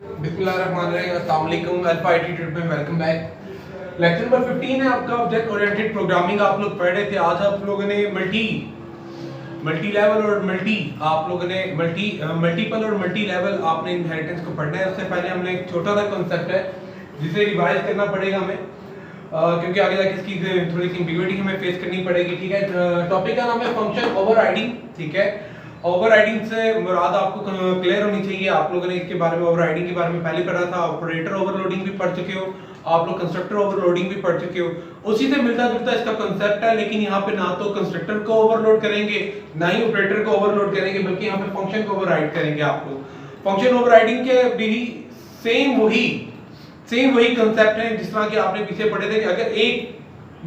बिस्मिल्लाहिर्रहमानिर्रहीम, अस्सलाम वालेकुम। अल्फा आईटी ट्यूटर में वेलकम बैक। लेक्चर नंबर 15 है आपका ऑब्जेक्ट ओरिएंटेड प्रोग्रामिंग। आप लोग पढ़ रहे थे। आज आप लोगों ने मल्टी लेवल और मल्टीपल और मल्टी लेवल आपने इनहेरिटेंस को पढ़ना है। उससे पहले हमने एक छोटा सा कॉन्सेप्ट है जिसे रिवाइज करना पड़ेगा हमें, क्योंकि आगे जाके इसकी थोड़ी सी एम्बिग्युइटी हमें फेस करनी पड़ेगी। ठीक है, टॉपिक का नाम है फंक्शन ओवरराइडिंग। ठीक है, ओवरराइडिंग से मुराद आपको क्लियर होनी चाहिए। आप लोगों ने इसके बारे में, ओवरराइडिंग के बारे में पहले पढ़ा था। ऑपरेटर ओवरलोडिंग भी पढ़ चुके हो आप लोग, कंस्ट्रक्टर ओवरलोडिंग भी पढ़ चुके हो। उसी से मिलता जुलता इसका कांसेप्ट है, लेकिन यहाँ पे ना तो कंस्ट्रक्टर को ओवरलोड करेंगे ना ही ऑपरेटर को ओवरलोड करेंगे, बल्कि यहाँ पे फंक्शन को ओवरराइड करेंगे। आप लोग फंक्शन ओवरराइडिंग के भी सेम वही कांसेप्ट है जिस तरह के आपने पीछे पढ़े थे कि अगर एक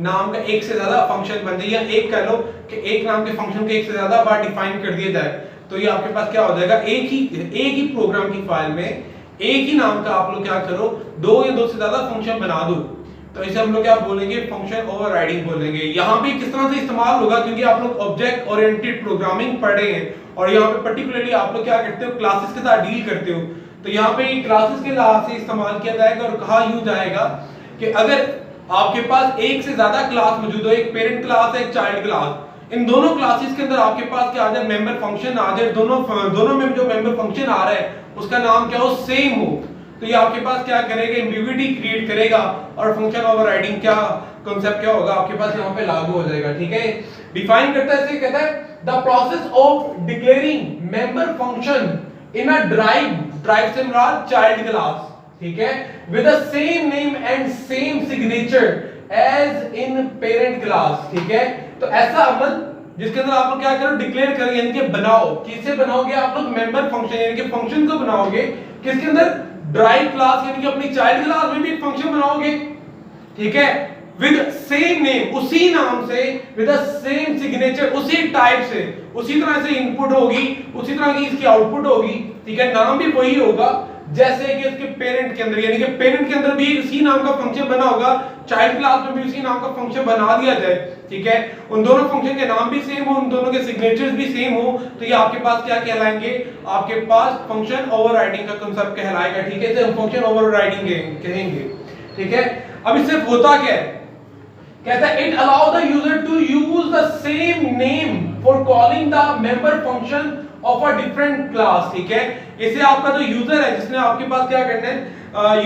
नाम का एक से ज्यादा फंक्शन बन जाए, या एक कह लो कि एक नाम के फंक्शन को एक से ज्यादा बार डिफाइन कर दिया जाए, तो ये आपके पास क्या हो जाएगा, एक ही प्रोग्राम की फाइल में एक ही नाम का आप लोग क्या करो, दो या दो से ज्यादा फंक्शन बना दो, तो इसे हम लोग क्या बोलेंगे, फंक्शन ओवरराइडिंग बोलेंगे। यहाँ पे किस तरह से इस्तेमाल होगा, क्योंकि आप लोग ऑब्जेक्ट ओरिएंटेड प्रोग्रामिंग पढ़ रहे हैं और यहाँ पे पर्टिकुलरली आप लोग क्या करते हो, क्लासेस के साथ डील करते हो। तो यहाँ पे क्लासेस के लिहाज से इस्तेमाल किया जाएगा और कहा यूं जाएगा कि अगर आपके पास एक से ज्यादा क्लास मौजूद हो, एक पेरेंट क्लास है, एक चाइल्ड क्लास, इन दोनों क्लासेस के अंदर आपके पास क्या आ जाए, मेंबर फंक्शन आ जाए, दोनों में जो मेंबर फंक्शन आ रहा है उसका नाम क्या हो, सेम हो, तो ये आपके पास क्या करेगा, एम्बिग्युइटी क्रिएट करेगा और फंक्शन ओवरराइडिंग क्या कांसेप्ट क्या होगा आपके पास यहाँ पे लागू हो जाएगा। ठीक है, डिफाइन करता है, इसे कहता है the process of declaring member function in a derived से मुराद चाइल्ड क्लास, ठीक है, with the same name and same signature as in parent class. ठीक है, तो ऐसा अमल जिसके अंदर आप लोग क्या करो, डिक्लेयर करें, यानी कि बनाओ। किससे बनाओगे आप लोग, मेंबर फंक्शन यानी कि फंक्शन को बनाओगे किसके अंदर, ड्राइव क्लास यानी कि अपनी चाइल्ड क्लास में भी एक फंक्शन बनाओगे। ठीक है, विद सेम नेम, उसी नाम से, विद द सेम सिग्नेचर, उसी टाइप से, उसी तरह से इनपुट होगी, उसी तरह की इसकी आउटपुट होगी। ठीक है, नाम भी वही होगा जैसे कि उसके पेरेंट के अंदर, यानी कि पेरेंट के अंदर भी उसी नाम का फंक्शन बना होगा, चाइल्ड क्लास में भी उसी नाम का फंक्शन बना दिया जाए। ठीक है, उन दोनों फंक्शन के नाम भी सेम हो, उन दोनों के सिग्नेचर्स भी सेम हो, तो ये आपके पास क्या कहलाएंगे, आपके पास फंक्शन ओवरराइडिंग का कांसेप्ट कहलाएगा। ठीक है, इसे हम फंक्शन ओवरराइडिंग कहेंगे। ठीक है, अब इससे होता क्या है, कहता है it allow the user to use the same name for calling the member function of a different class. ठीक है, इसे आपका जो यूजर है, जिसने आपके पास क्या करना है,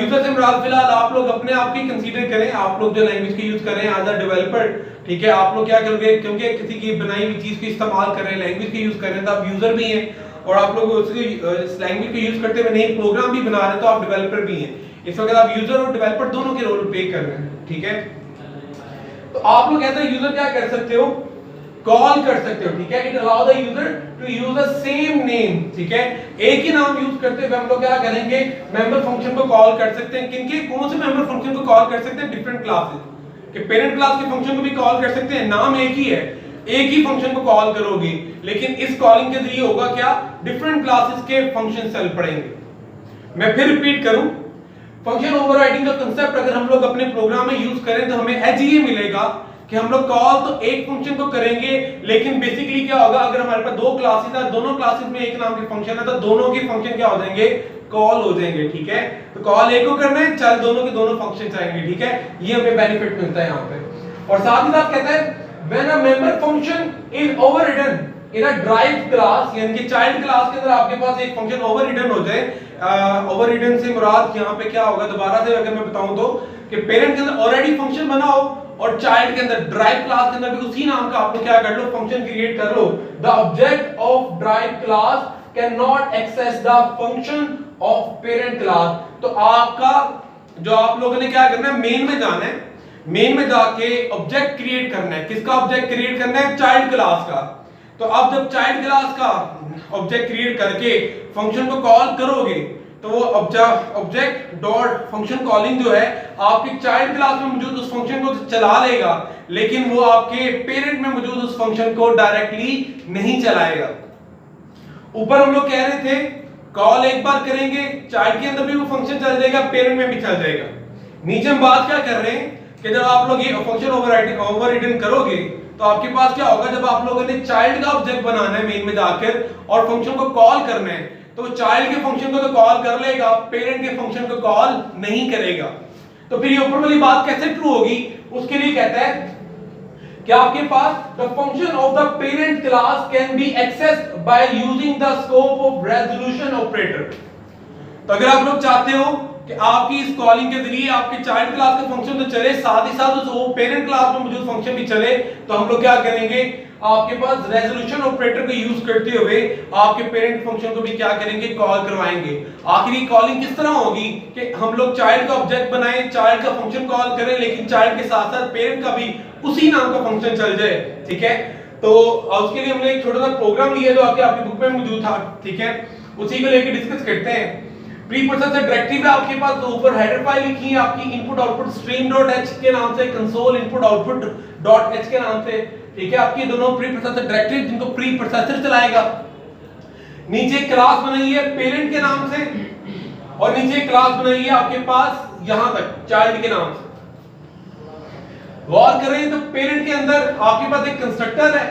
यूजर से मुराद फिलहाल आप लोग अपने आप की कंसीडर करें, आप लोग जो लैंग्वेज की यूज कर रहे हैं एज अ डेवलपर। ठीक है, आप लोग क्या करोगे, क्योंकि किसी की बनाई हुई चीज को इस्तेमाल कर रहे हैं, लैंग्वेज की यूज कर रहे हैं, तो आप यूजर भी हैं और आप लोग उस लैंग्वेज को यूज करते हुए नई प्रोग्राम भी बना रहे हैं, तो आप डेवलपर भी हैं। इस वक्त आप यूजर और डेवलपर दोनों के रोल प्ले कर रहे हैं। ठीक है, तो आप लोग कहते हैं यूजर क्या कर सकते हो, कॉल कर सकते हो। ठीक है, it allow the user to use the same name. ठीक है, एक ही नाम यूज करते हुए हम लोग क्या करेंगे, मेंबर फंक्शन को कॉल कर सकते हैं। किनके, कौन से मेंबर फंक्शन को कॉल कर सकते हैं, डिफरेंट क्लासेस के पेरेंट क्लास के फंक्शन को भी कॉल कर सकते हैं। नाम एक ही है, एक ही फंक्शन को कॉल करोगे, लेकिन इस कॉलिंग के जरिए होगा क्या, डिफरेंट क्लासेस के फंक्शन चल पड़ेंगे। मैं फिर रिपीट करूं, फंक्शन ओवरराइडिंग का कांसेप्ट अगर हम लोग अपने प्रोग्राम में यूज करें तो हमें एज ये मिलेगा कि हम लोग कॉल तो एक फंक्शन को करेंगे, लेकिन बेसिकली क्या होगा, अगर हमारे पास दो क्लासेस है, दोनों क्लासेस में एक नाम के फंक्शन है, तो दोनों के फंक्शन क्या हो जाएंगे, कॉल हो जाएंगे। ठीक है, तो कॉल एक को करना है, चल दोनों के दोनों फंक्शन आएंगे। ठीक है, ये हमें बेनिफिट मिलता है यहाँ पे। और साथ ही साथ कहता है when a member function is overridden in a derived class, यानी कि चाइल्ड क्लास के अंदर आपके पास एक फंक्शन ओवररिडन हो जाए। ओवररिडन से मुराद यहाँ पे क्या होगा, दोबारा से अगर मैं बताऊं तो, कि पेरेंट के अंदर ऑलरेडी फंक्शन बना हो और चाइल्ड के अंदर, ड्राइव क्लास के अंदर भी उसी नाम का आप लोग क्या कर लो, फंक्शन क्रिएट कर लो। The object of derived class can not access the function of parent class. तो आपका जो आप लोगों ने क्या करना है, मेन में जाना है, मेन में जाके ऑब्जेक्ट क्रिएट करना है। किसका ऑब्जेक्ट क्रिएट करना है, चाइल्ड क्लास का। तो अब जब चाइल्ड क्लास का ऑब्जेक्ट क्रिएट करके फंक्शन को कॉल करोगे, तो वो ऑब्जेक्ट डॉट फंक्शन कॉलिंग जो है आपकी चाइल्ड क्लास में मौजूद उस फंक्शन को चला लेगा, लेकिन वो आपके पेरेंट में मौजूद उस फंक्शन को डायरेक्टली नहीं चलाएगा। ऊपर हम लोग कह रहे थे कॉल एक बार करेंगे, चाइल्ड के अंदर भी वो फंक्शन चल जाएगा, पेरेंट में भी चल जाएगा। नीचे हम बात क्या कर रहे हैं कि जब आप लोग ये फंक्शन ओवरराइडिंग करोगे, तो आपके पास क्या होगा, जब आप लोगों ने चाइल्ड का ऑब्जेक्ट बनाना है मेन में जाकर और फंक्शन को कॉल करना है, तो वो चाइल्ड के फंक्शन को तो कॉल कर लेगा, पेरेंट के फंक्शन को कॉल नहीं करेगा। तो फिर ये ऊपर वाली बात कैसे ट्रू होगी? उसके लिए कहता है कि आपके पास the function of the parent class can be accessed by using the scope of resolution operator. तो अगर आप लोग चाहते हो कि आपकी इस कॉलिंग के जरिए आपके चाइल्ड क्लास का फंक्शन तो चले, साथ ही साथ उस पेरेंट क्लास में मौजूद फंक्शन भी चले, तो हम लोग क्या करेंगे, आपके पास रेजोल्यूशन ऑपरेटर को यूज करते हुए आपके पेरेंट फंक्शन को भी क्या करेंगे, कॉल करवाएंगे। आखिरी कॉलिंग किस तरह होगी कि हम लोग चाइल्ड का ऑब्जेक्ट बनाएं, चाइल्ड का फंक्शन कॉल करें, लेकिन चाइल्ड के साथ साथ पेरेंट का भी उसी नाम का फंक्शन चल जाए। ठीक है, तो उसके लिए हमने एक छोटा सा प्रोग्राम लिया जो आपकी बुक में मौजूद था। ठीक है, उसी को लेकर डिस्कस करते हैं। प्री प्रोसेसर डायरेक्टिव है आपके पास, तो ऊपर हेडर फाइल लिखी है आपकी इनपुट आउटपुट stream.h के नाम से, कंसोल इनपुट आउटपुट .h के नाम से। ठीक है, आपकी दोनों प्री प्रोसेसर डायरेक्टिव जिनको प्री प्रोसेसर चलाएगा। नीचे क्लास बनाई है पेरेंट के नाम से, और नीचे क्लास बनाई है आपके पास यहां तक चाइल्ड के नाम से। गौर करें तो पेरेंट के अंदर आपके पास एक कंस्ट्रक्टर है।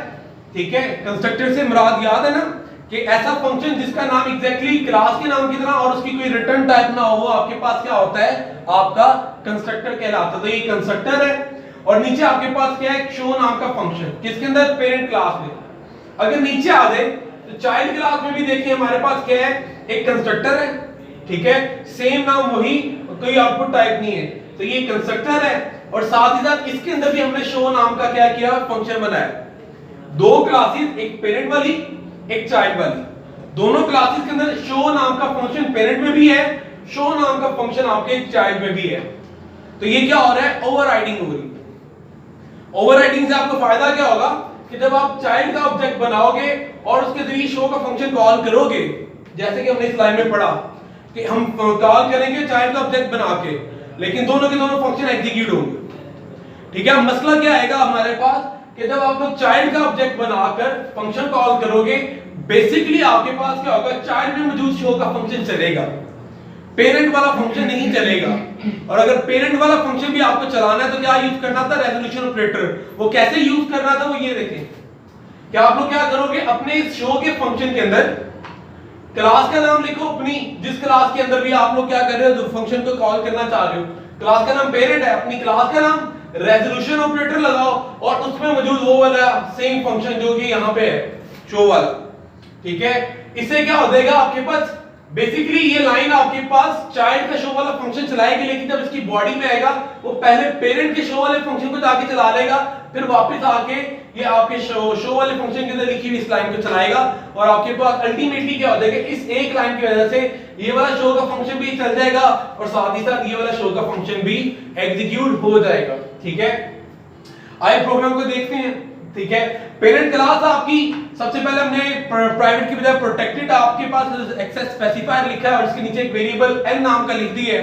ठीक है, कंस्ट्रक्टर से मुराद याद है ना कि ऐसा फंक्शन जिसका नाम एग्जैक्टली क्लास के नाम की तरह और उसकी कोई रिटर्न टाइप ना हो, आपके पास क्या होता है, आपका कंस्ट्रक्टर कहलाता है। तो ये कंस्ट्रक्टर है, और नीचे आपके पास क्या है, शो नाम का फंक्शन, किसके अंदर, पेरेंट क्लास में। अगर नीचे आ जाए तो चाइल्ड क्लास में भी देखिए हमारे पास क्या है, एक कंस्ट्रक्टर है। ठीक है, सेम नाम वही, कोई आउटपुट टाइप नहीं है, तो ये कंस्ट्रक्टर है, और साथ ही साथ इसके अंदर भी हमने शो नाम का क्या किया, फंक्शन बनाया। दो क्लासेस, एक पेरेंट वाली एक चाइल्ड वाली, दोनों क्लासेस के अंदर शो नाम का फंक्शन पेरेंट में भी है, शो नाम का फंक्शन आपके चाइल्ड में भी है। तो ये क्या हो रहा है, ओवरराइडिंग हो रही है। ओवरराइडिंग से आपको फायदा क्या होगा कि जब आप चाइल्ड का ऑब्जेक्ट बनाओगे और उसके जरिए शो का फंक्शन कॉल करोगे, जैसे कि हमने इस लाइन में पढ़ा कि हम कॉल करेंगे चाइल्ड का ऑब्जेक्ट बना के, लेकिन दोनों के दोनों फंक्शन एग्जीक्यूट होंगे। ठीक है, मसला क्या आएगा हमारे पास कि जब आप लोग चाइल्ड का ऑब्जेक्ट बनाकर फंक्शन कॉल करोगे, बेसिकली आपके पास क्या होगा, चाइल्ड में मौजूद शो का फंक्शन चलेगा, पेरेंट वाला फंक्शन नहीं चलेगा। और अगर पेरेंट वाला फंक्शन भी आपको चलाना है तो क्या यूज करना था, रेजोल्यूशन ऑपरेटर। वो कैसे यूज करना था, वो ये देखें कि आप लोग क्या करोगे, अपने इस शो के फंक्शन के अंदर क्लास का नाम लिखो अपनी, जिस क्लास के अंदर भी आप लोग क्या कर रहे हो, जो फंक्शन को कॉल करना चाह रहे हो। क्लास का नाम पेरेंट है, अपनी क्लास का नाम रेजोल्यूशन ऑपरेटर लगाओ, और उसमें मौजूद वो वाला सेम फंक्शन जो कि यहाँ पे है, शो वाला। ठीक है, इससे क्या हो जाएगा, आपके पास बेसिकली ये लाइन आपके पास चाइल्ड का शो वाला फंक्शन चलाएगी, लेकिन जब इसकी बॉडी में आएगा वो पहले पेरेंट के शो वाले फंक्शन को जाके चला लेगा, फिर वापस आके ये आपके शो वाले फंक्शन के अंदर लिखी हुई इस लाइन को चलाएगा, और आपके पास अल्टीमेटली क्या हो जाएगा, इस एक लाइन की वजह से ये वाला शो का फंक्शन भी चल जाएगा, और साथ ही साथ ये वाला शो का फंक्शन भी एग्जीक्यूट हो जाएगा। ठीक है, आइए प्रोग्राम को देखते हैं। ठीक है, पेरेंट क्लास आपकी, सबसे पहले हमने प्राइवेट की बजाय प्रोटेक्टेड आपके पास एक्सेस स्पेसिफायर लिखा है, और इसके नीचे एक वेरिएबल n नाम का लिख दी है।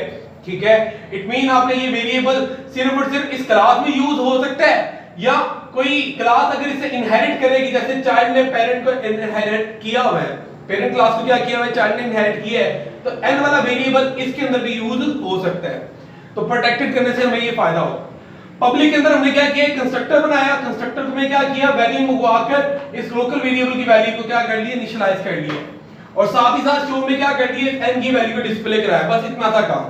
ठीक है, इट मीन आपका ये वेरिएबल सिर्फ और सिर्फ इस क्लास में यूज हो सकता है, या कोई क्लास अगर इसे इनहेरिट करेगी, जैसे चाइल्ड ने पेरेंट को इनहेरिट किया हुआ है, पेरेंट क्लास को क्या किया हुआ है, चाइल्ड ने इनहेरिट किया है, तो n वाला वेरिएबल इसके अंदर भी यूज हो सकता है। तो प्रोटेक्टेड करने से हमें ये फायदा होगा। पब्लिक के अंदर हमने क्या किया, कंस्ट्रक्टर बनाया, कंस्ट्रक्टर में क्या किया, वैल्यू मंगवाकर इस लोकल वेरिएबल की वैल्यू को क्या कर लिया, इनिशियलाइज कर लिया, और साथ ही साथ शो में क्या कर दिया, n की वैल्यू को डिस्प्ले कराया। बस इतना था काम।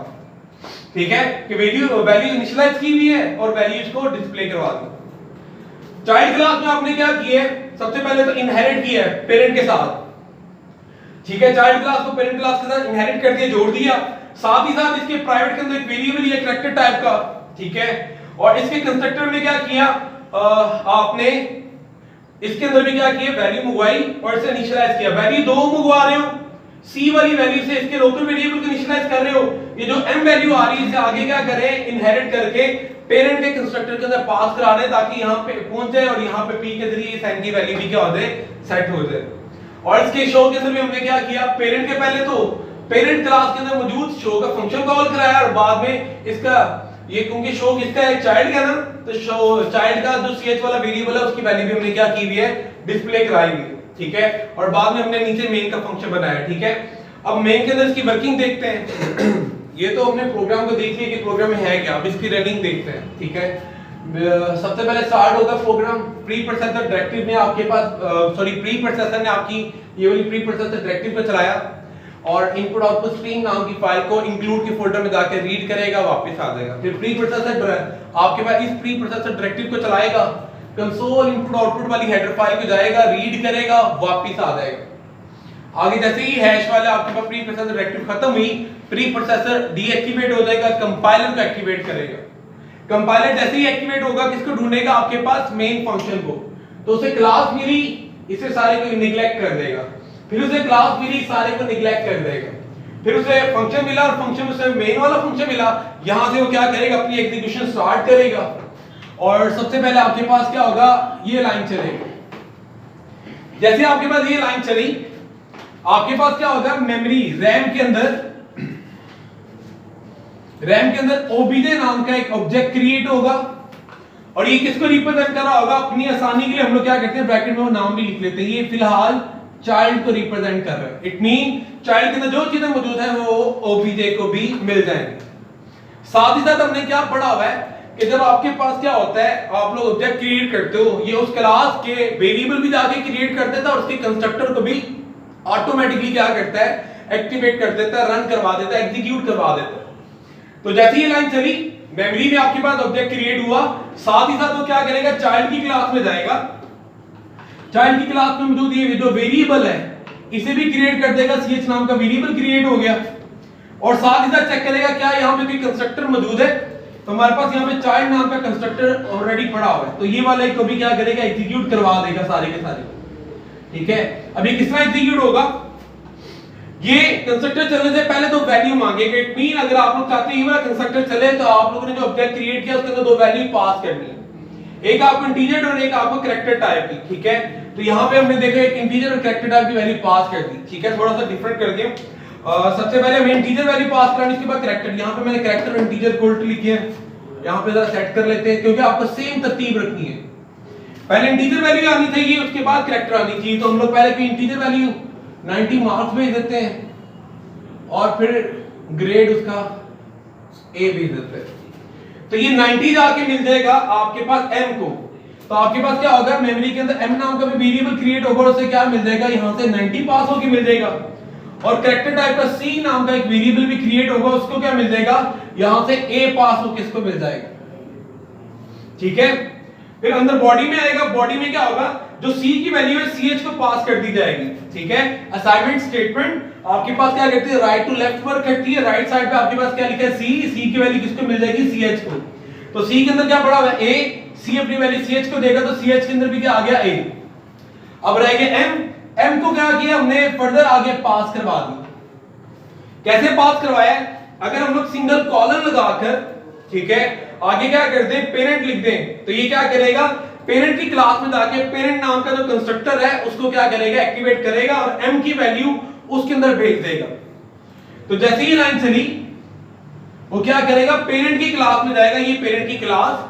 ठीक है, कि वैल्यू इनिशियलाइज की हुई है और वैल्यूज को डिस्प्ले करवा दी। चाइल्ड क्लास में आपने क्या किया, सबसे पहले तो इनहेरिट किया है पेरेंट के साथ। ठीक है, चाइल्ड क्लास को पेरेंट क्लास के साथ इनहेरिट कर दिया, जोड़ दिया, साथ ही साथ इसके प्राइवेट के अंदर एक वेरिएबल या कैरेक्टर टाइप का। ठीक है, और इसके कंस्ट्रक्टर में क्या किया, आपने इसके अंदर भी क्या किया, वैल्यू मंगवाई और इसे इनिशियलाइज किया। वैल्यू दो मंगवा रहे हो, सी वाली वैल्यू से इसके लोकल वेरिएबल को इनिशियलाइज कर रहे हो, ये जो m वैल्यू आ रही है इसे आगे क्या करें, इनहेरिट करके पेरेंट के कंस्ट्रक्टर के अंदर पास करा दें, ताकि यहां पे पहुंच जाए और यहां पे p के जरिए इस n की वैल्यू भी क्या हो जाए, सेट हो जाए। और इसके शो के अंदर भी हमने क्या किया, पेरेंट के पहले तो पेरेंट क्लास के अंदर मौजूद शो का फंक्शन कॉल कराया, और बाद में इसका ये क्योंकि शो किसका है, चाइल्ड का ना, तो शो चाइल्ड का जो ch वाला वेरिएबल है उसकी वैल्यू भी हमने क्या की हुई है, डिस्प्ले कराई हुई। ठीक है, और बाद में हमने नीचे मेन का फंक्शन बनाया। ठीक है, अब मेन के अंदर इसकी वर्किंग देखते हैं। ये तो हमने प्रोग्राम को देख लिया कि प्रोग्राम में है क्या, अब इसकी रनिंग देखते हैं। ठीक है, सबसे पहले स्टार्ट होगा प्रोग्राम प्री प्रोसेसर डायरेक्टिव में आपके पास, सॉरी प्री प्रोसेसर ने आपकी ये वाली प्री प्रोसेसर डायरेक्टिव को चलाया। और इनपुट आउटपुट स्ट्रीम नाम की फाइल को इंक्लूड के फोल्डर में जाकर रीड करेगा, वापस आ जाएगा। फिर प्री प्रोसेसर आपके पास इस प्री प्रोसेसर डायरेक्टिव को चलाएगा, कंसोल इनपुट आउटपुट वाली हेडर फाइल को जाएगा, रीड करेगा, वापस आ जाएगा। आगे जैसे ही हैश वाला आपके पास प्री प्रोसेसर डायरेक्टिव खत्म हुई, प्री प्रोसेसर डीएक्टिवेट हो जाएगा, कंपाइलर को एक्टिवेट करेगा। कंपाइलर जैसे ही एक्टिवेट होगा किसको ढूंढेगा? आपके पास मेन फंक्शन को। तो उसे क्लास मिली, इसे सारे को निगलेक्ट कर देगा। फिर उसे क्लास मिली, सारे को निगलेक्ट कर देगा। फिर उसे फंक्शन मिला और फंक्शन में उसे मेन वाला फंक्शन मिला, यहां से वो क्या करेगा? अपनी एग्जीक्यूशन स्टार्ट करेगा। और सबसे पहले आपके पास क्या होगा? ये लाइन चलेगी। जैसे आपके पास ये लाइन चली, आपके पास क्या होगा? मेमोरी रैम के अंदर ओबीजे नाम का एक ऑब्जेक्ट क्रिएट होगा और ये किसको रिप्रेजेंट कर रहा होगा? अपनी आसानी के लिए हम लोग क्या करते हैं, ब्रैकेट में वो नाम भी लिख लेते हैं। ये फिलहाल चाइल्ड को रिप्रेजेंट कर रहा है। इट मीन चाइल्ड के अंदर जो चीजें मौजूद है वो ओबीजे को भी मिल जाएंगी। साथ ही साथ हमने क्या पढ़ा हुआ है कि जब आपके पास क्या होता है, आप लोग ऑब्जेक्ट क्रिएट करते हो, ये उस क्लास के वेरिएबल भी जाके क्रिएट कर देता है और उसके कंस्ट्रक्टर को भी ऑटोमेटिकली क्या करता है? एक्टिवेट कर देता है, रन करवा देता है, एग्जीक्यूट करवा देता है। तो जैसे ये लाइन चली, मेमोरी में आपके पास ऑब्जेक्ट क्रिएट हुआ, साथ ही साथ वो क्या करेगा? चाइल्ड की क्लास में जाएगा। चाइल्ड की क्लास में मौजूद ये जो वेरिएबल है इसे भी क्रिएट कर देगा, ch नाम का वेरिएबल क्रिएट हो गया। और साथ ही साथ चेक करेगा क्या यहाँ पे कोई कंस्ट्रक्टर मौजूद है। तो हमारे पास यहाँ पे चाइल्ड नाम का कंस्ट्रक्टर ऑलरेडी पड़ा हुआ है, तो ये वाला को भी क्या करेगा? एग्जीक्यूट करवा देगा सारे के सारे। ठीक है, अभी किस तरह एग्जीक्यूट होगा? ये कंस्ट्रक्टर चलने से पहले दो वैल्यू मांगेगा। इट मीन अगर आप लोग चाहते हैं ये कंस्ट्रक्टर चले तो आप लोगों ने जो ऑब्जेक्ट क्रिएट किया उसके अंदर दो वैल्यू पास करनी है, एक आपको इंटीजर और एक आपको कैरेक्टर टाइप की। ठीक है, तो यहाँ पे हमने देखा एक इंटीजर और कैरेक्टर टाइप की वैल्यू पास कर दी। ठीक है, थोड़ा सा डिफरेंट कर दिया। सबसे पहले हमें इंटीजर वैल्यू पास करनी, इसके बाद कैरेक्टर। यहाँ पे मैंने कैरेक्टर और इंटीजर कोल्ट लिखी है, यहाँ पे जरा सेट कर लेते हैं क्योंकि आपको सेम तरतीब रखनी है। पहले इंटीजर वैल्यू आनी चाहिए, उसके बाद कैरेक्टर आनी चाहिए। तो हम लोग पहले की इंटीजर वैल्यू 90 मार्क्स भेज देते हैं और फिर ग्रेड उसका ए भेज देते हैं। तो ये 90 जाके मिल जाएगा आपके पास m को। तो आपके पास क्या होगा? मेमोरी के अंदर m नाम का भी वेरिएबल क्रिएट होगा और उसे क्या मिल जाएगा? यहां से 90 पास होके मिल जाएगा। और कैरेक्टर टाइप का c नाम का एक वेरिएबल भी क्रिएट होगा, उसको क्या मिल जाएगा? यहां से a पास होके इसको मिल जाएगा। ठीक है, फिर अंदर बॉडी में आएगा। बॉडी में क्या होगा? जो c की वैल्यू है ch को पास कर दी जाएगी। ठीक है, असाइनमेंट स्टेटमेंट आपके पास क्या करती है? राइट टू लेफ्ट वर्क करती है। राइट साइड पे आपके पास क्या लिखा है? c की वैल्यू किसको मिल जाएगी? ch को। तो c के अंदर क्या पड़ा हुआ है? a, c अपनी वैल्यू ch को देगा तो ch के अंदर भी क्या आ गया? a। अब रह गया m को क्या किया हमने? फर्दर आगे पास करवा दिया। कैसे पास करवाया? अगर हम लोग सिंगल कॉलन लगाकर, ठीक है, आगे क्या करते हैं? पेरेंट लिख दें, तो ये क्या करेगा? पेरेंट की क्लास में जाके पेरेंट नाम का जो कंस्ट्रक्टर है उसको क्या करेगा? एक्टिवेट करेगा और m की वैल्यू उसके अंदर भेज देगा। तो जैसे ही लाइन चली वो क्या करेगा? पेरेंट की क्लास में जाएगा। ये पेरेंट की क्लास,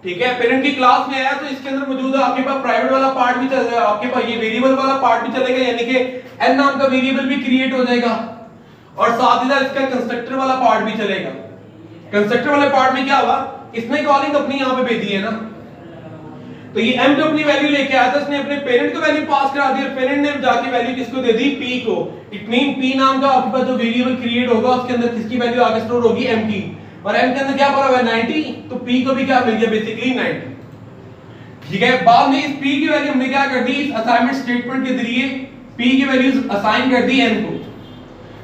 ठीक है, पेरेंट की क्लास में आया तो इसके अंदर मौजूद है आपके पास प्राइवेट वाला पार्ट भी चलेगा, आपके पास ये वेरिएबल वाला पार्ट भी चलेगा, यानी कि n नाम का वेरिएबल भी क्रिएट हो जाएगा और साथ ही साथ इसका कंस्ट्रक्टर वाला पार्ट भी चलेगा। कंस्ट्रक्टर वाले पार्ट में क्या हुआ? इसने कॉलिंग अपनी यहां पे भेजी है ना, तो ये m जो अपनी वैल्यू लेके आया था उसने अपने पेरेंट को वैल्यू पास करा दी और पेरेंट ने जाके वैल्यू किसको दे दी? p को। इट मीन p नाम का आपके पास जो वेरिएबल क्रिएट होगा उसके अंदर किसकी वैल्यू आगे स्टोर होगी? m की। और m के अंदर क्या पड़ा हुआ है? 90, तो p को भी क्या मिल गया? बेसिकली 90। ठीक है, बाद में इस p की वैल्यू हमने क्या कर दी? इस असाइनमेंट स्टेटमेंट के जरिए p की वैल्यूज असाइन कर दी n को।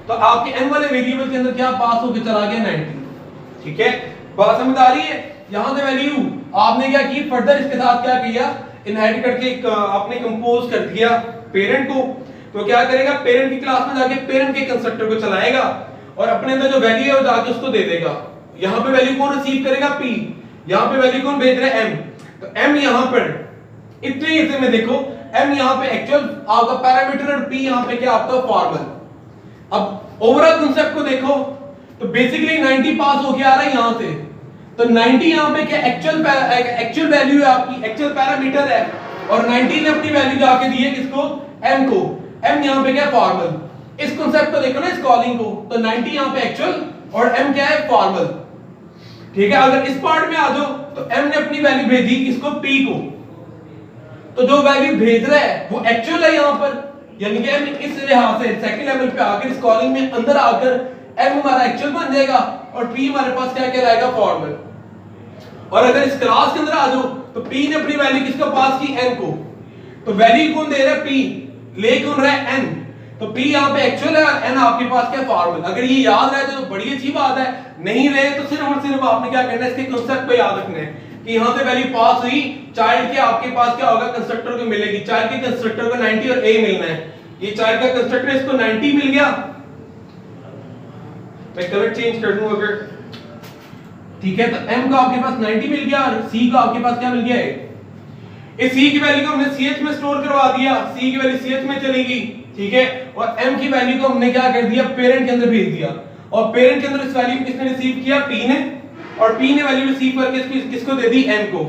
तो आपके n वाले वेरिएबल के अंदर क्या पास होकर चला गया? 90। ठीक है, बात समझ आ रही है? यहां से वैल्यू आपने क्या की? फर्दर इसके साथ क्या किया? इनहेरिट करके आपने कंपोज कर दिया पेरेंट को। तो क्या करेगा? पेरेंट की क्लास में जाके पेरेंट के कंस्ट्रक्टर को चलाएगा और अपने अंदर जो वैल्यू है वो जाके उसको दे देगा। यहां पे वैल्यू कौन रिसीव करेगा? p। यहां पे वैल्यू कौन भेज रहा है? m। तो m यहां पर इतने हिस्से में देखो, m यहां पे एक्चुअल आपका पैरामीटर और p यहां पे क्या आपका फॉर्मल। अब ओवरऑल कांसेप्ट को देखो तो बेसिकली 90 पास होके आ रहा है यहां से, तो 90 यहां पे क्या एक्चुअल वैल्यू है आपकी, एक्चुअल पैरामीटर है और 90 ने अपनी वैल्यू जाके दी है किसको? m को। m यहां पे क्या? फॉर्मल। इस कांसेप्ट को देखो ना, इस कॉलिंग को, तो 90 यहां पे एक्चुअल और m क्या है? फॉर्मल। ठीक है, अगर इस पार्ट में आ जाओ तो m ने अपनी वैल्यू भेजी किसको? p को। तो जो वैल्यू भेज रहा है वो एक्चुअल है यहां पर, यानी कि m इस लिहाज से सेकंड लेवल पे आकर इस कॉलिंग में अंदर आकर m हमारा एक्चुअल बन जाएगा और p हमारे पास क्या कहलाएगा फॉर्मल। और अगर इस क्लास के अंदर आ जाओ तो p ने अपनी वैल्यू किसको पास की n को, तो वैल्यू कौन दे रहा है p, ले कौन रहा है n, तो p यहां पे एक्चुअल है और n आपके पास क्या फॉर्मल। अगर ये याद रहे तो बड़ी अच्छी बात है, नहीं रहे तो सिर्फ और सिर्फ आपने क्या करना है इसके कांसेप्ट को याद रखना है कि यहां से वैल्यू पास हुई, चाइल्ड के आपके पास क्या होगा कंस्ट्रक्टर को मिलेगी, चाइल्ड के कंस्ट्रक्टर को 90 और a मिलना है। ये चाइल्ड का कंस्ट्रक्टर इसको 90 मिल गया, मैं कलर चेंज कर दूं अगर, ठीक है, तो m का आपके पास 90 मिल गया और c का आपके पास क्या मिल गया है, इस c की वैल्यू को हमने ch में स्टोर करवा दिया, c की वैल्यू ch में चलेगी, ठीक है, और m की वैल्यू को हमने क्या कर दिया पेरेंट के अंदर भेज दिया, और पेरेंट के अंदर इस वैल्यू को किसने रिसीव किया p ने, और p ने वैल्यू रिसीव करके किसको दे दी m को।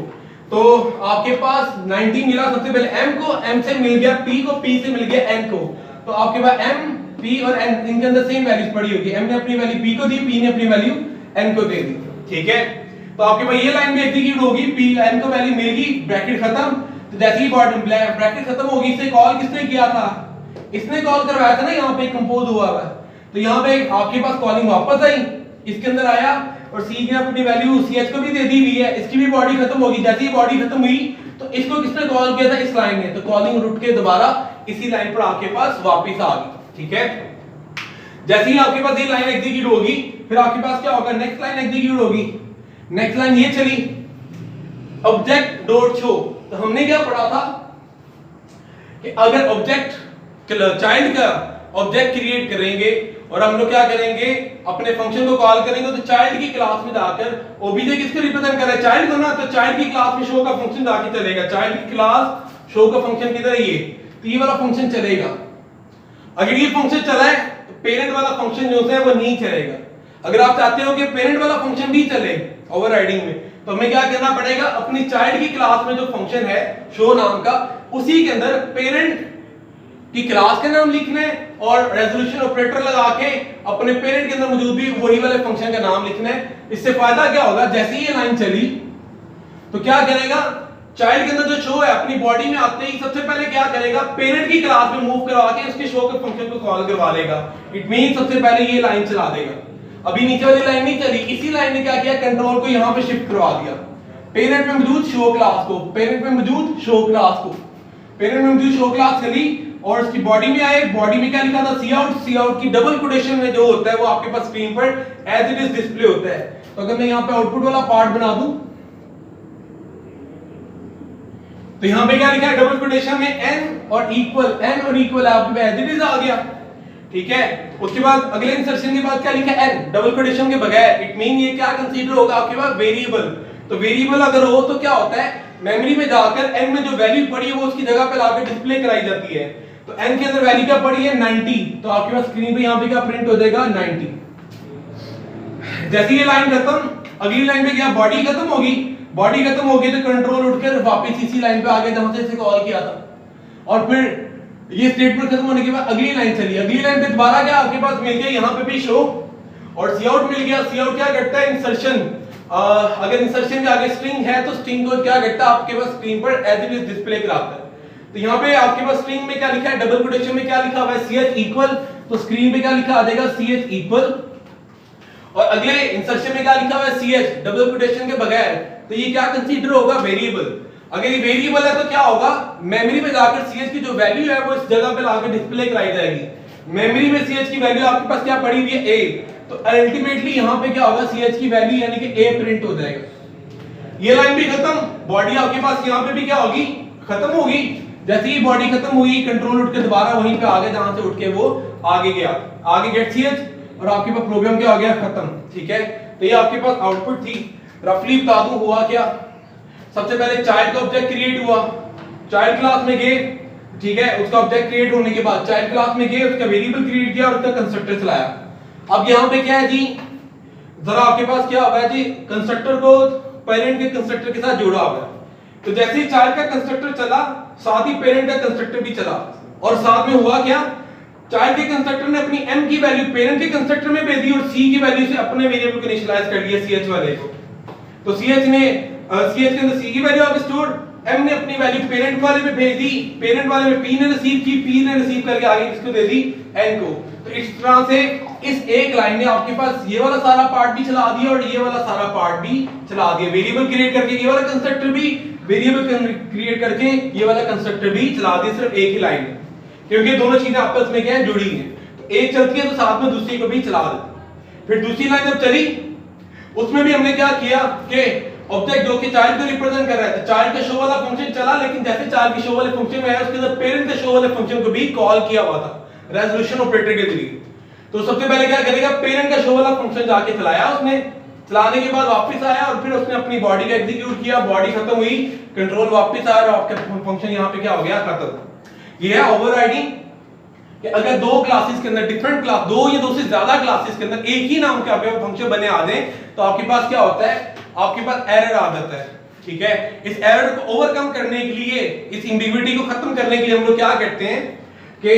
तो आपके पास 90 मिला सबसे पहले m को, m से मिल गया p को, p से मिल गया n को, तो आपके पास m p और n इनके अंदर सेम वैल्यूज पड़ी होगी, m ने अपनी वैल्यू p को दी, p ने अपनी वैल्यू n को दे दी, ठीक है। तो आपके पास ये लाइन भी एग्जीक्यूट होगी, p n को वैल्यू मिल गई, ब्रैकेट खत्म, तो जैसे ही ब्रैकेट खत्म होगी इसे कॉल किसने किया था, इसने कॉल करवाया था ना, यहाँ पे कंपोज हुआ है, तो यहाँ पे आपके पास कॉलिंग वापस आई, इसके अंदर आया और c ने अपनी वैल्यू ch को भी दे दी हुई है, इसकी भी बॉडी खत्म होगी, जैसे ही बॉडी खत्म हुई तो इसको किसने कॉल किया था, इस लाइन ने, तो कॉलिंग रुट के दोबारा इसी लाइन पर आपके पास वापस आ गई, ठीक है। जैसे ही आपके पास ये लाइन एग्जीक्यूट होगी फिर आपके पास क्या होगा, नेक्स्ट लाइन एग्जीक्यूट होगी, नेक्स्ट लाइन ये चली ऑब्जेक्ट डॉट शो। तो हमने क्या पढ़ा था कि अगर ऑब्जेक्ट चाइल्ड का ऑब्जेक्ट क्रिएट करेंगे और हम लोग क्या करेंगे अपने फंक्शन को कॉल करेंगे, तो चाइल्ड की क्लास में जाकर ओबीजे किसको रिप्रेजेंट कर रहा है, चाइल्ड को ना, तो चाइल्ड की क्लास में शो का फंक्शन जाके चलेगा, चाइल्ड की क्लास शो का फंक्शन किधर है, ये तो ये वाला फंक्शन चलेगा। अगर ये फंक्शन चला है तो पेरेंट वाला फंक्शन जो है वो नहीं चलेगा। अगर आप चाहते हो कि पेरेंट वाला फंक्शन भी चले ओवरराइडिंग में, तो हमें क्या करना पड़ेगा, अपनी चाइल्ड की क्लास में जो फंक्शन है शो नाम का, उसी के अंदर पेरेंट की क्लास का नाम लिखना है और रेजोल्यूशन ऑपरेटर लगा के अपने पेरेंट के अंदर मौजूद भी वही वाले फंक्शन का नाम लिखना है। इससे फायदा क्या होगा, जैसे ही ये लाइन चली तो क्या करेगा, चाइल्ड के अंदर जो शो है अपनी बॉडी में आते ही सबसे पहले क्या करेगा, पेरेंट की क्लास में मूव करवा के उसके शो के फंक्शन को कॉल करवा लेगा। इट मीन सबसे पहले ये लाइन चला देगा। अभी नीचे वाली लाइन नहीं चली, इसी लाइन ने क्या किया, कंट्रोल को यहां पे शिफ्ट करवा दिया, पेरेंट में मौजूद शो क्लास को, पेरेंट में मौजूद शो क्लास को, पेरेंट में मौजूद शो क्लास चली और उसकी बॉडी में आए, बॉडी में क्या लिखा था, सी आउट, सी आउट की डबल कोटेशन में जो होता है वो आपके पास स्क्रीन पर एज इट इज डिस्प्ले होता है। तो अगर मैं यहां पे आउटपुट वाला पार्ट बना दूं तो यहां पे क्या लिखा है, डबल कोटेशन में n और इक्वल आपके पास एज इट इज आ गया, ठीक है। उसके बाद अगले इंसर्शन के बाद क्या लिखा है, n डबल कोटेशन के बगैर, इट मीन ये क्या कंसीडर होगा आपके पास, वेरिएबल। तो वेरिएबल अगर हो तो क्या होता है, मेमोरी में जाकर n में जो वैल्यू पड़ी है वो उसकी जगह पे लाकर डिस्प्ले कराई जाती है। तो n के अंदर वैल्यू क्या पड़ी है, 90, तो आपके पास स्क्रीन पे यहां पे क्या प्रिंट हो जाएगा, 90। जैसे ये लाइन खत्म, अगली लाइन पे क्या, बॉडी खत्म होगी, बॉडी खत्म होगी तो कंट्रोल उठकर वापस इसी लाइन पे आ गया जहां से इसे कॉल किया था, और फिर ये स्टेटमेंट खत्म होने के बाद अगली लाइन चली, अगली लाइन पे दोबारा क्या आपके पास मिल गया, यहां पे भी शो और सी आउट मिल गया। सी आउट क्या करता है, इंसर्शन, अगर इंसर्शन के आगे स्ट्रिंग है तो स्ट्रिंग को क्या करता है आपके पास स्क्रीन पर एज इट इज डिस्प्ले कराता है। तो यहाँ पे आपके पास स्ट्रिंग में क्या लिखा है, डबल कोटेशन में क्या लिखा हुआ है, ch इक्वल, तो स्क्रीन पे क्या लिखा आ जाएगा, ch इक्वल, और अगले इंसर्शन में क्या लिखा हुआ है, ch डबल कोटेशन के बगैर, तो ये क्या कंसीडर होगा, वेरिएबल। अगर ये वेरिएबल है तो क्या होगा, मेमोरी में जाकर ch की जो वैल्यू है वो इस जगह पे लाकर डिस्प्ले कराई जाएगी। मेमोरी में ch की वैल्यू आपके पास क्या पड़ी हुई है, a, तो अल्टीमेटली यहां पे क्या होगा, ch की वैल्यू यानी कि a प्रिंट हो जाएगा। ये लाइन भी खत्म, बॉडी आपके पास यहां पे भी क्या होगी, खत्म होगी। जैसे ही बॉडी खत्म हुई कंट्रोल उठ के दोबारा वहीं पे आ गया जहां से उठ के वो आगे गया, आगे गेट ch और आपके पास प्रोग्राम क्या हो गया, खत्म, ठीक है। तो ये आपके पास आउटपुट थी। रफली बता दूं हुआ क्या, सबसे पहले चाइल्ड का ऑब्जेक्ट क्रिएट हुआ, चाइल्ड क्लास में गए, ठीक है, उसका ऑब्जेक्ट क्रिएट होने के बाद चाइल्ड क्लास में गए, उसका वेरिएबल क्रिएट किया और उसका कंस्ट्रक्टर चलाया। अब यहां पे क्या है जी, जरा आपके पास क्या हुआ है जी, कंस्ट्रक्टर को पेरेंट के कंस्ट्रक्टर के साथ जोड़ा हुआ है। तो जैसे ही चाइल्ड का कंस्ट्रक्टर चला साथ ही पेरेंट का कंस्ट्रक्टर भी चला, और साथ में हुआ क्या, चाइल्ड के कंस्ट्रक्टर ने अपनी m की वैल्यू पेरेंट के कंस्ट्रक्टर में भेज दी और c की वैल्यू से अपने वेरिएबल को इनिशियलाइज कर लिया ch वाले को। तो ch के अंदर c की वैल्यू आगे स्टोर, m ने अपनी वैल्यू पेरेंट वाले में भेज दी, पेरेंट वाले में p ने रिसीव की, p ने रिसीव करके आगे किसको दे दी, n को। तो इस तरह से इस एक लाइन ने आपके पास ये वाला सारा पार्ट भी चला दिया और ये वाला सारा पार्ट भी चला दिया, वेरिएबल क्रिएट करके ये वाला कंस्ट्रक्टर भी, वेरिएबल क्रिएट करके ये वाला कंस्ट्रक्टर भी चला दिया, सिर्फ एक ही लाइन में, क्योंकि दोनों चीजें आपस में क्या है, जुड़ी हैं। तो एक चलती है तो साथ में दूसरी को भी चला देते। फिर दूसरी लाइन जब चली उसमें भी हमने क्या किया कि ऑब्जेक्ट जो कि चाइल्ड को रिप्रेजेंट कर रहा है, चाइल्ड का शो वाला फंक्शन चला, लेकिन जैसे चाइल्ड के शो वाले फंक्शन में है उसके अंदर पेरेंट के शो वाले फंक्शन को भी कॉल किया हुआ था रेजोल्यूशन ऑपरेटर के जरिए। तो सबसे पहले क्या करेगा, पेरेंट का शो वाला फंक्शन जाके चलाया उसने, चलाने के बाद वापस आया और फिर उसने अपनी बॉडी का एग्जीक्यूट किया, बॉडी खत्म हुई, कंट्रोल वापस आया और आपका फंक्शन यहाँ पे क्या हो गया, खत्म। ये है ओवरराइडिंग कि अगर दो क्लासेस के अंदर डिफरेंट क्लास, दो या दो से ज्यादा क्लासेस के अंदर एक ही नाम के आपके फंक्शन बने आ जाए तो आपके पास क्या होता है, आपके पास एरर आ जाता है। ठीक है, इस एरर को ओवरकम करने के लिए, इस एम्बिग्युइटी को खत्म करने के लिए हम लोग क्या करते हैं कि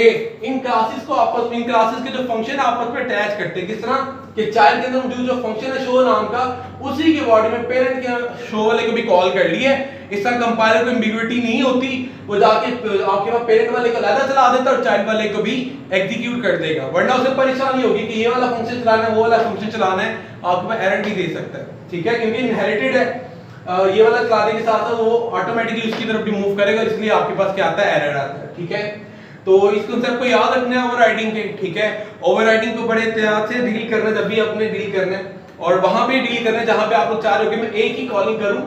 इन क्लासेस को आपस में, इन क्लासेस के जो फंक्शन है आपस में अटैच करते हैं। किस तरह कि चाइल्ड के अंदर मौजूद जो फंक्शन है शो नाम का, उसी के बॉडी में पेरेंट के शो वाले को भी कॉल कर लिए। इस तरह कंपाइलर को एम्बिग्युइटी नहीं होती, वो जाके आपके पास पेरेंट वाले को अलग चला देता और चाइल्ड वाले को भी एग्जीक्यूट कर देगा, वरना उसे परेशानी होगी कि ये वाला फंक्शन चलाना है, वो वाला फंक्शन चलाना है, आपके पास एरर भी दे सकता है। ठीक है, क्योंकि इनहेरिटेड है, ये वाला चलाने के साथ साथ वो ऑटोमेटिकली उसकी तरफ भी मूव करेगा, इसलिए आपके पास क्या आता है, एरर आता है। ठीक है, तो इस कांसेप्ट को याद रखना है ओवरराइडिंग के। ठीक है, ओवरराइडिंग को बड़े एहतियात से डील करना जब भी आपने डील करना है, और वहां पे डील करना है जहां पे आप लोग चाह रहे हो कि मैं एक ही कॉलिंग करूं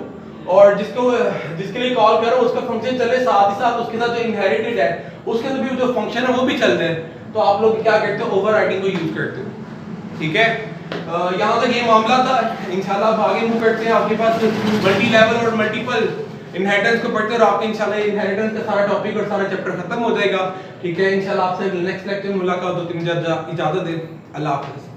और जिसके लिए कॉल करो उसका फंक्शन चले, साथ ही साथ उसके साथ जो इनहेरिटेड है उसके साथ भी जो फंक्शन है वो भी चलते हैं, तो आप लोग क्या करते हो, ओवरराइडिंग को यूज करते हो। ठीक है, यहाँ तक ये मामला था। इंशाल्लाह अब आगे मूव करते हैं, आपके पास मल्टी लेवल और मल्टीपल इनहेरिटेंस को पढ़ते हैं और आपके इंशाल्लाह इनहेरिटेंस का सारा टॉपिक और सारा चैप्टर खत्म हो जाएगा। ठीक है, इंशाल्लाह आपसे नेक्स्ट लेक्चर में मुलाकात होती है, मुझे इजाजत दें, अल्लाह हाफिज़।